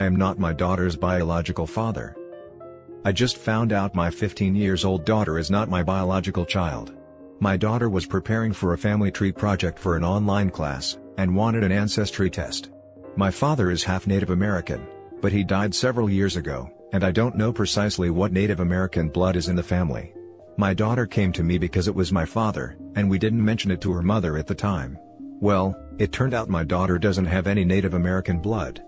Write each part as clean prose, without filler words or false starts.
I am not my daughter's biological father. I just found out my 15-year-old daughter is not my biological child. My daughter was preparing for a family tree project for an online class, and wanted an ancestry test. My father is half Native American, but he died several years ago, and I don't know precisely what Native American blood is in the family. My daughter came to me because it was my father, and we didn't mention it to her mother at the time. Well, it turned out my daughter doesn't have any Native American blood.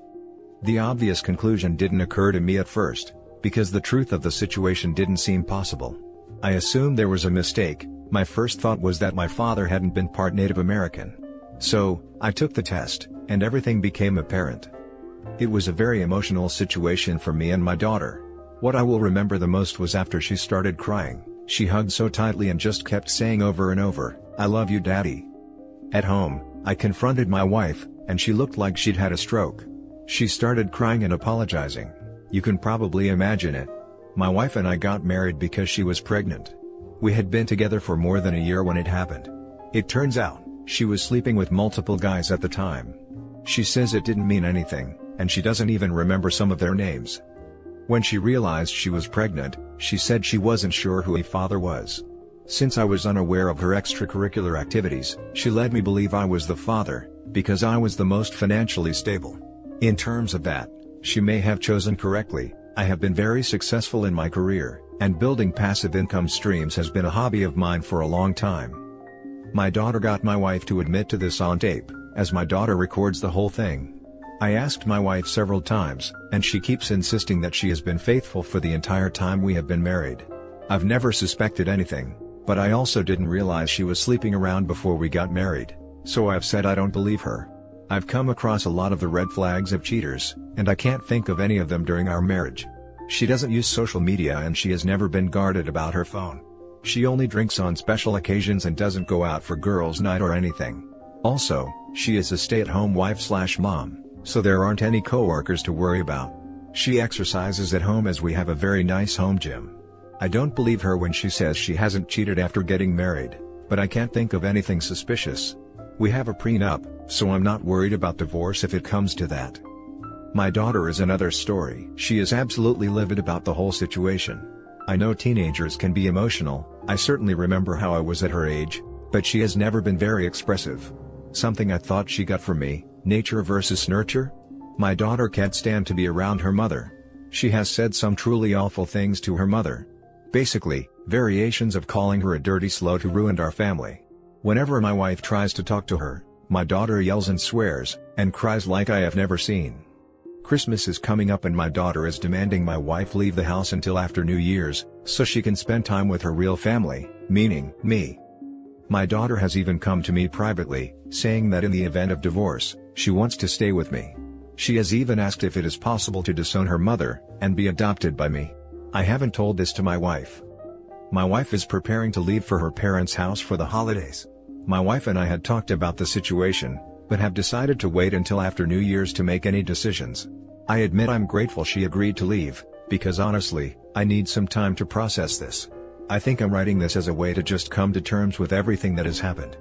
The obvious conclusion didn't occur to me at first, because the truth of the situation didn't seem possible. I assumed there was a mistake. My first thought was that my father hadn't been part Native American. So, I took the test, and everything became apparent. It was a very emotional situation for me and my daughter. What I will remember the most was after she started crying, she hugged so tightly and just kept saying over and over, "I love you, Daddy." At home, I confronted my wife, and she looked like she'd had a stroke. She started crying and apologizing. You can probably imagine it. My wife and I got married because she was pregnant. We had been together for more than a year when it happened. It turns out, she was sleeping with multiple guys at the time. She says it didn't mean anything, and she doesn't even remember some of their names. When she realized she was pregnant, she said she wasn't sure who her father was. Since I was unaware of her extracurricular activities, she led me believe I was the father, because I was the most financially stable. In terms of that, she may have chosen correctly. I have been very successful in my career, and building passive income streams has been a hobby of mine for a long time. My daughter got my wife to admit to this on tape, as my daughter records the whole thing. I asked my wife several times, and she keeps insisting that she has been faithful for the entire time we have been married. I've never suspected anything, but I also didn't realize she was sleeping around before we got married, so I've said I don't believe her. I've come across a lot of the red flags of cheaters, and I can't think of any of them during our marriage. She doesn't use social media and she has never been guarded about her phone. She only drinks on special occasions and doesn't go out for girls' night or anything. Also, she is a stay-at-home wife/mom, so there aren't any coworkers to worry about. She exercises at home as we have a very nice home gym. I don't believe her when she says she hasn't cheated after getting married, but I can't think of anything suspicious. We have a prenup, so I'm not worried about divorce if it comes to that. My daughter is another story. She is absolutely livid about the whole situation. I know teenagers can be emotional. I certainly remember how I was at her age, but she has never been very expressive. Something I thought she got from me, nature versus nurture? My daughter can't stand to be around her mother. She has said some truly awful things to her mother. Basically, variations of calling her a dirty slut who ruined our family. Whenever my wife tries to talk to her, my daughter yells and swears, and cries like I have never seen. Christmas is coming up and my daughter is demanding my wife leave the house until after New Year's, so she can spend time with her real family, meaning me. My daughter has even come to me privately, saying that in the event of divorce, she wants to stay with me. She has even asked if it is possible to disown her mother, and be adopted by me. I haven't told this to my wife. My wife is preparing to leave for her parents' house for the holidays. My wife and I had talked about the situation, but have decided to wait until after New Year's to make any decisions. I admit I'm grateful she agreed to leave, because honestly, I need some time to process this. I think I'm writing this as a way to just come to terms with everything that has happened.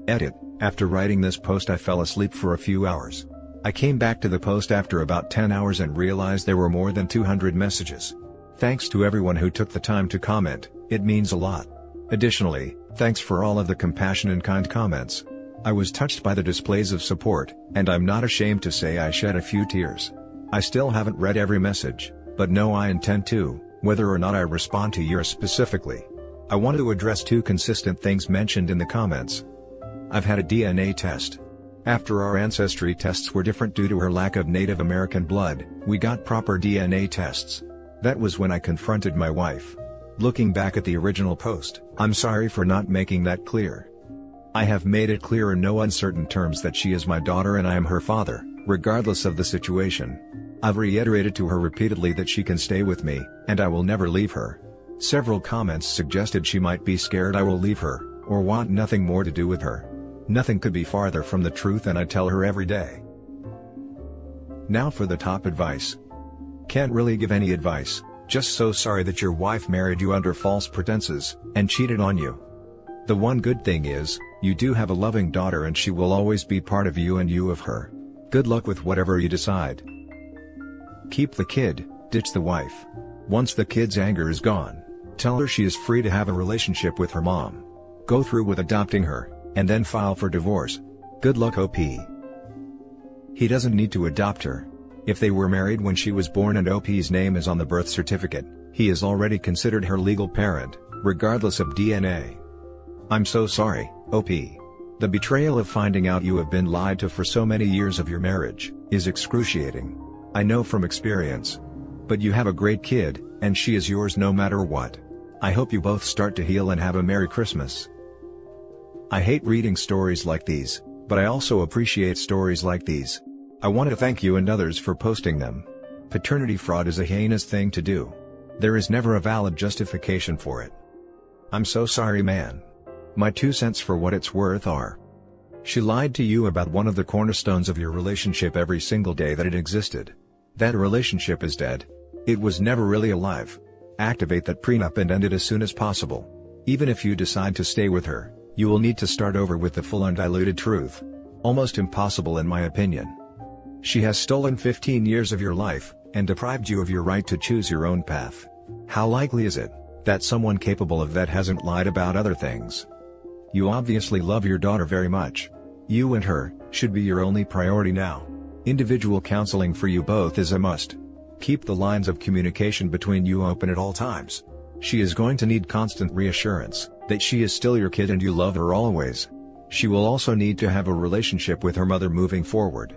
Edit: after writing this post I fell asleep for a few hours. I came back to the post after about 10 hours and realized there were more than 200 messages. Thanks to everyone who took the time to comment, it means a lot. Additionally, thanks for all of the compassion and kind comments. I was touched by the displays of support, and I'm not ashamed to say I shed a few tears. I still haven't read every message, but know I intend to, whether or not I respond to yours specifically. I want to address two consistent things mentioned in the comments. I've had a DNA test. After our ancestry tests were different due to her lack of Native American blood, we got proper DNA tests. That was when I confronted my wife. Looking back at the original post, I'm sorry for not making that clear. I have made it clear in no uncertain terms that she is my daughter and I am her father, regardless of the situation. I've reiterated to her repeatedly that she can stay with me, and I will never leave her. Several comments suggested she might be scared I will leave her, or want nothing more to do with her. Nothing could be farther from the truth, and I tell her every day. Now for the top advice. Can't really give any advice, just so sorry that your wife married you under false pretenses, and cheated on you. The one good thing is, you do have a loving daughter and she will always be part of you and you of her. Good luck with whatever you decide. Keep the kid, ditch the wife. Once the kid's anger is gone, tell her she is free to have a relationship with her mom. Go through with adopting her, and then file for divorce. Good luck, OP. He doesn't need to adopt her. If they were married when she was born and OP's name is on the birth certificate, he is already considered her legal parent, regardless of DNA. I'm so sorry, OP. The betrayal of finding out you have been lied to for so many years of your marriage is excruciating. I know from experience. But you have a great kid, and she is yours no matter what. I hope you both start to heal and have a Merry Christmas. I hate reading stories like these, but I also appreciate stories like these. I want to thank you and others for posting them. Paternity fraud is a heinous thing to do. There is never a valid justification for it. I'm so sorry, man. My 2 cents for what it's worth are: she lied to you about one of the cornerstones of your relationship every single day that it existed. That relationship is dead. It was never really alive. Activate that prenup and end it as soon as possible. Even if you decide to stay with her, you will need to start over with the full undiluted truth. Almost impossible in my opinion. She has stolen 15 years of your life, and deprived you of your right to choose your own path. How likely is it that someone capable of that hasn't lied about other things? You obviously love your daughter very much. You and her should be your only priority now. Individual counseling for you both is a must. Keep the lines of communication between you open at all times. She is going to need constant reassurance that she is still your kid and you love her always. She will also need to have a relationship with her mother moving forward.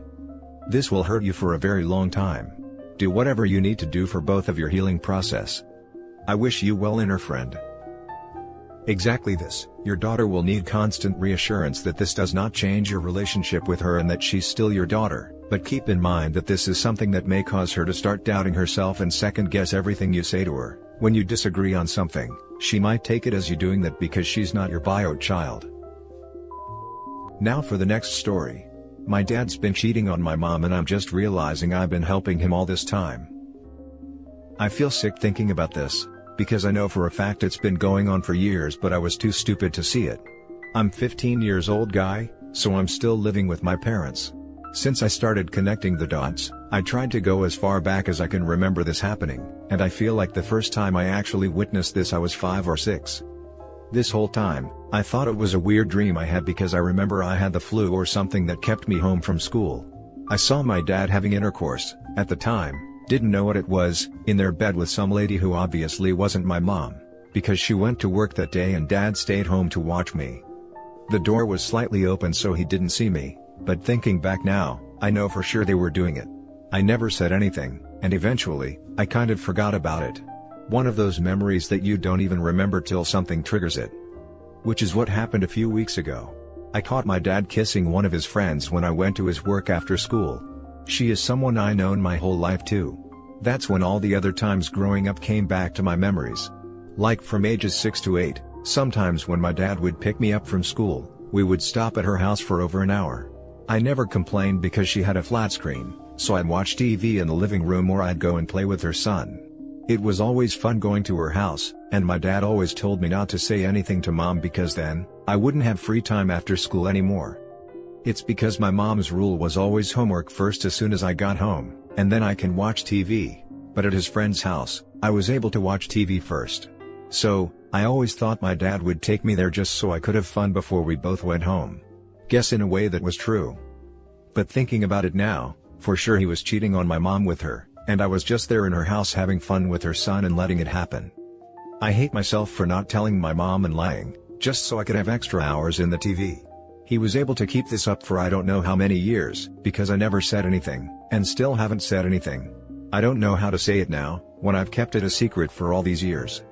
This will hurt you for a very long time. Do whatever you need to do for both of your healing process. I wish you well, inner friend. Exactly this, your daughter will need constant reassurance that this does not change your relationship with her and that she's still your daughter, but keep in mind that this is something that may cause her to start doubting herself and second-guess everything you say to her. When you disagree on something, she might take it as you doing that because she's not your bio child. Now for the next story. My dad's been cheating on my mom and I'm just realizing I've been helping him all this time. I feel sick thinking about this, because I know for a fact it's been going on for years but I was too stupid to see it. I'm 15 years old guy, so I'm still living with my parents. Since I started connecting the dots, I tried to go as far back as I can remember this happening, and I feel like the first time I actually witnessed this I was 5 or 6. This whole time, I thought it was a weird dream I had because I remember I had the flu or something that kept me home from school. I saw my dad having intercourse, at the time, didn't know what it was, in their bed with some lady who obviously wasn't my mom, because she went to work that day and dad stayed home to watch me. The door was slightly open so he didn't see me, but thinking back now, I know for sure they were doing it. I never said anything, and eventually, I kind of forgot about it. One of those memories that you don't even remember till something triggers it. Which is what happened a few weeks ago. I caught my dad kissing one of his friends when I went to his work after school. She is someone I known my whole life too. That's when all the other times growing up came back to my memories. Like from ages 6 to 8, sometimes when my dad would pick me up from school, we would stop at her house for over an hour. I never complained because she had a flat screen, so I'd watch TV in the living room or I'd go and play with her son. It was always fun going to her house, and my dad always told me not to say anything to mom because then, I wouldn't have free time after school anymore. It's because my mom's rule was always homework first as soon as I got home, and then I can watch TV, but at his friend's house, I was able to watch TV first. So, I always thought my dad would take me there just so I could have fun before we both went home. Guess in a way that was true. But thinking about it now, for sure he was cheating on my mom with her. And I was just there in her house having fun with her son and letting it happen. I hate myself for not telling my mom and lying, just so I could have extra hours in the TV. He was able to keep this up for I don't know how many years, because I never said anything, and still haven't said anything. I don't know how to say it now, when I've kept it a secret for all these years.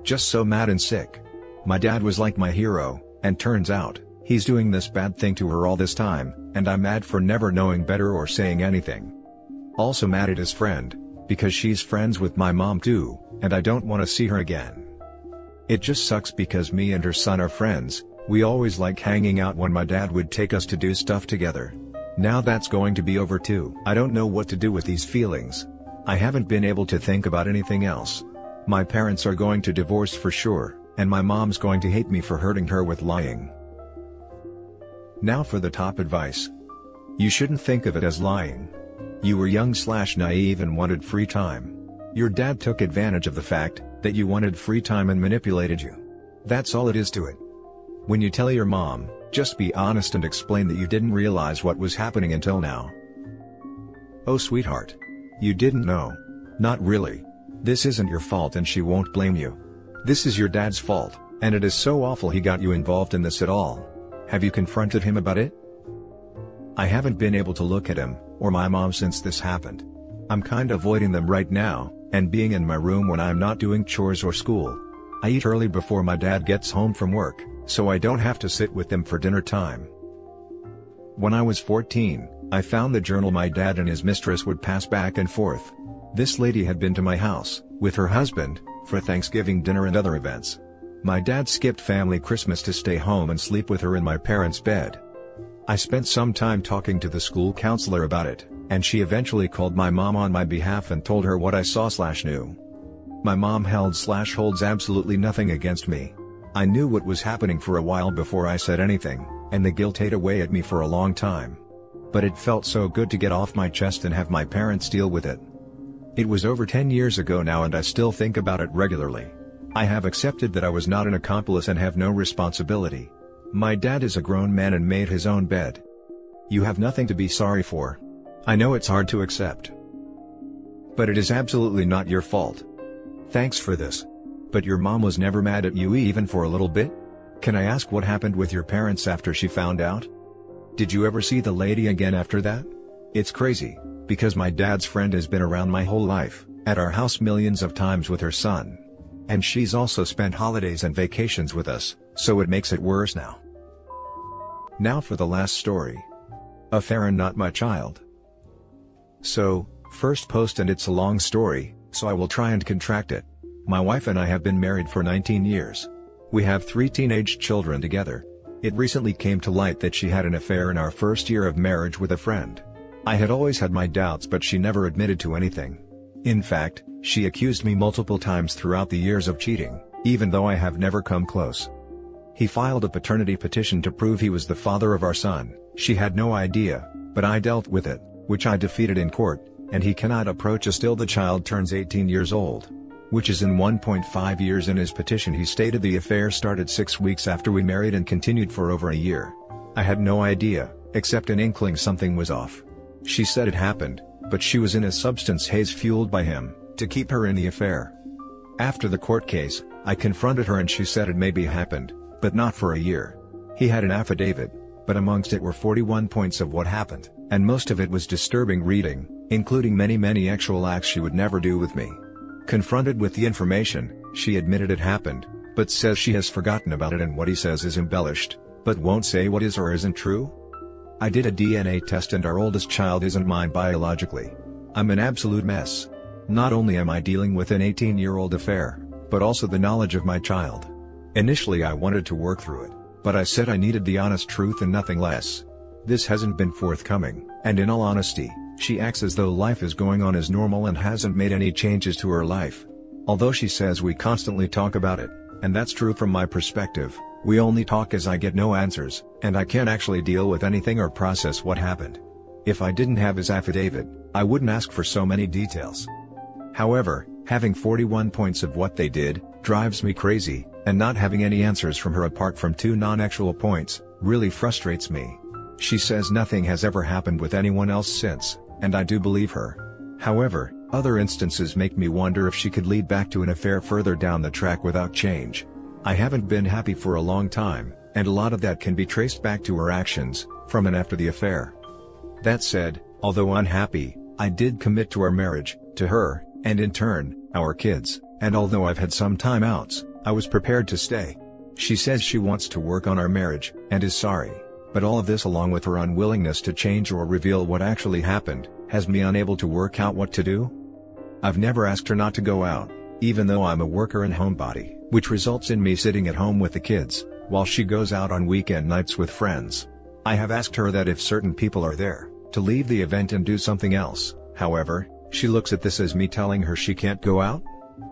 Just so mad and sick. My dad was like my hero, and turns out, he's doing this bad thing to her all this time, and I'm mad for never knowing better or saying anything. Also mad at his friend, because she's friends with my mom too, and I don't want to see her again. It just sucks because me and her son are friends, we always like hanging out when my dad would take us to do stuff together. Now that's going to be over too. I don't know what to do with these feelings. I haven't been able to think about anything else. My parents are going to divorce for sure, and my mom's going to hate me for hurting her with lying. Now for the top advice. You shouldn't think of it as lying. You were young/naive and wanted free time. Your dad took advantage of the fact that you wanted free time and manipulated you. That's all it is to it. When you tell your mom, just be honest and explain that you didn't realize what was happening until now. Oh sweetheart. You didn't know. Not really. This isn't your fault and she won't blame you. This is your dad's fault, and it is so awful he got you involved in this at all. Have you confronted him about it? I haven't been able to look at him, or my mom since this happened. I'm kinda avoiding them right now, and being in my room when I'm not doing chores or school. I eat early before my dad gets home from work, so I don't have to sit with them for dinner time. When I was 14, I found the journal my dad and his mistress would pass back and forth. This lady had been to my house, with her husband, for Thanksgiving dinner and other events. My dad skipped family Christmas to stay home and sleep with her in my parents' bed. I spent some time talking to the school counselor about it, and she eventually called my mom on my behalf and told her what I saw/knew. My mom held/holds absolutely nothing against me. I knew what was happening for a while before I said anything, and the guilt ate away at me for a long time. But it felt so good to get off my chest and have my parents deal with it. It was over 10 years ago now and I still think about it regularly. I have accepted that I was not an accomplice and have no responsibility. My dad is a grown man and made his own bed. You have nothing to be sorry for. I know it's hard to accept. But it is absolutely not your fault. Thanks for this. But your mom was never mad at you even for a little bit? Can I ask what happened with your parents after she found out? Did you ever see the lady again after that? It's crazy, because my dad's friend has been around my whole life, at our house millions of times with her son. And she's also spent holidays and vacations with us, so it makes it worse now. Now for the last story. Affair and not my child. So, first post and it's a long story, so I will try and contract it. My wife and I have been married for 19 years. We have 3 teenage children together. It recently came to light that she had an affair in our first year of marriage with a friend. I had always had my doubts but she never admitted to anything. In fact, she accused me multiple times throughout the years of cheating, even though I have never come close. He filed a paternity petition to prove he was the father of our son. She had no idea, but I dealt with it, which I defeated in court, and he cannot approach us till the child turns 18 years old. Which is in 1.5 years. In his petition he stated the affair started 6 weeks after we married and continued for over a year. I had no idea, except an inkling something was off. She said it happened, but she was in a substance haze fueled by him, to keep her in the affair. After the court case, I confronted her and she said it maybe happened, but not for a year. He had an affidavit, but amongst it were 41 points of what happened, and most of it was disturbing reading, including many actual acts she would never do with me. Confronted with the information, she admitted it happened, but says she has forgotten about it and what he says is embellished, but won't say what is or isn't true. I did a DNA test and our oldest child isn't mine biologically. I'm an absolute mess. Not only am I dealing with an 18-year-old affair, but also the knowledge of my child. Initially I wanted to work through it, but I said I needed the honest truth and nothing less. This hasn't been forthcoming, and in all honesty, she acts as though life is going on as normal and hasn't made any changes to her life. Although she says we constantly talk about it, and that's true from my perspective, we only talk as I get no answers, and I can't actually deal with anything or process what happened. If I didn't have his affidavit, I wouldn't ask for so many details. However, having 41 points of what they did, drives me crazy, and not having any answers from her apart from 2 non-actual points, really frustrates me. She says nothing has ever happened with anyone else since, and I do believe her. However, other instances make me wonder if she could lead back to an affair further down the track without change. I haven't been happy for a long time, and a lot of that can be traced back to her actions, from and after the affair. That said, although unhappy, I did commit to our marriage, to her, and in turn, our kids, and although I've had some timeouts, I was prepared to stay. She says she wants to work on our marriage, and is sorry. But all of this along with her unwillingness to change or reveal what actually happened, has me unable to work out what to do. I've never asked her not to go out, even though I'm a worker and homebody, which results in me sitting at home with the kids, while she goes out on weekend nights with friends. I have asked her that if certain people are there, to leave the event and do something else. However, she looks at this as me telling her she can't go out.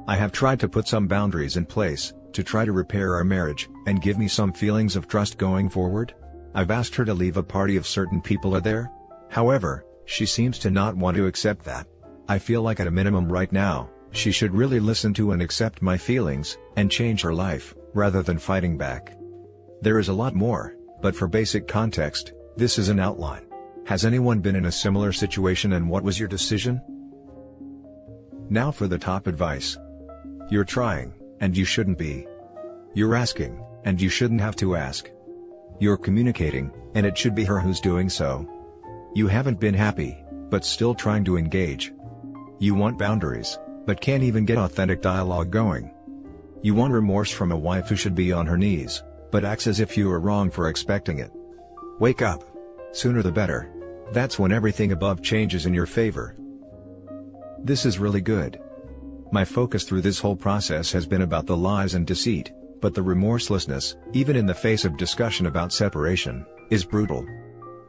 I have tried to put some boundaries in place, to try to repair our marriage, and give me some feelings of trust going forward. I've asked her to leave a party if certain people are there. However, She seems to not want to accept that. I feel like at a minimum right now, she should really listen to and accept my feelings, and change her life, rather than fighting back. There is a lot more, but for basic context, this is an outline. Has anyone been in a similar situation and what was your decision? Now for the top advice. You're trying, and you shouldn't be. You're asking, and you shouldn't have to ask. You're communicating, and it should be her who's doing so. You haven't been happy, but still trying to engage. You want boundaries, but can't even get authentic dialogue going. You want remorse from a wife who should be on her knees, but acts as if you were wrong for expecting it. Wake up. Sooner the better. That's when everything above changes in your favor. This is really good. My focus through this whole process has been about the lies and deceit, but the remorselessness, even in the face of discussion about separation, is brutal.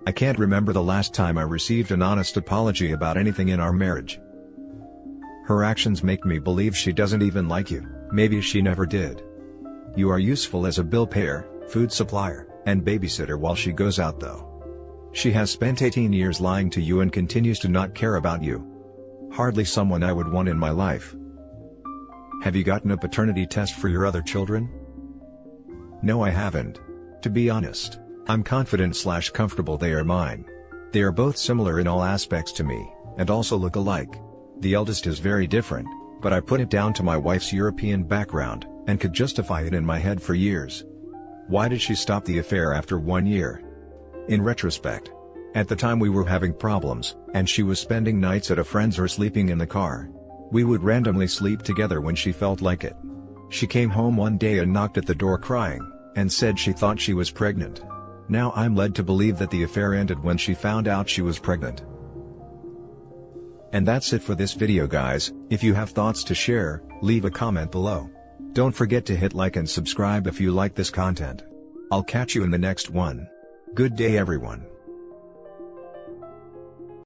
I can't remember the last time I received an honest apology about anything in our marriage. Her actions make me believe she doesn't even like you, maybe she never did. You are useful as a bill payer, food supplier, and babysitter while she goes out though. She has spent 18 years lying to you and continues to not care about you. Hardly someone I would want in my life. Have you gotten a paternity test for your other children? No, I haven't. To be honest, I'm confident/comfortable they are mine. They are both similar in all aspects to me, and also look alike. The eldest is very different, but I put it down to my wife's European background, and could justify it in my head for years. Why did she stop the affair after 1 year? In retrospect, at the time we were having problems, and she was spending nights at a friend's or sleeping in the car. We would randomly sleep together when she felt like it. She came home one day and knocked at the door crying, and said she thought she was pregnant. Now I'm led to believe that the affair ended when she found out she was pregnant. And that's it for this video guys. If you have thoughts to share, leave a comment below. Don't forget to hit like and subscribe if you like this content. I'll catch you in the next one. Good day everyone.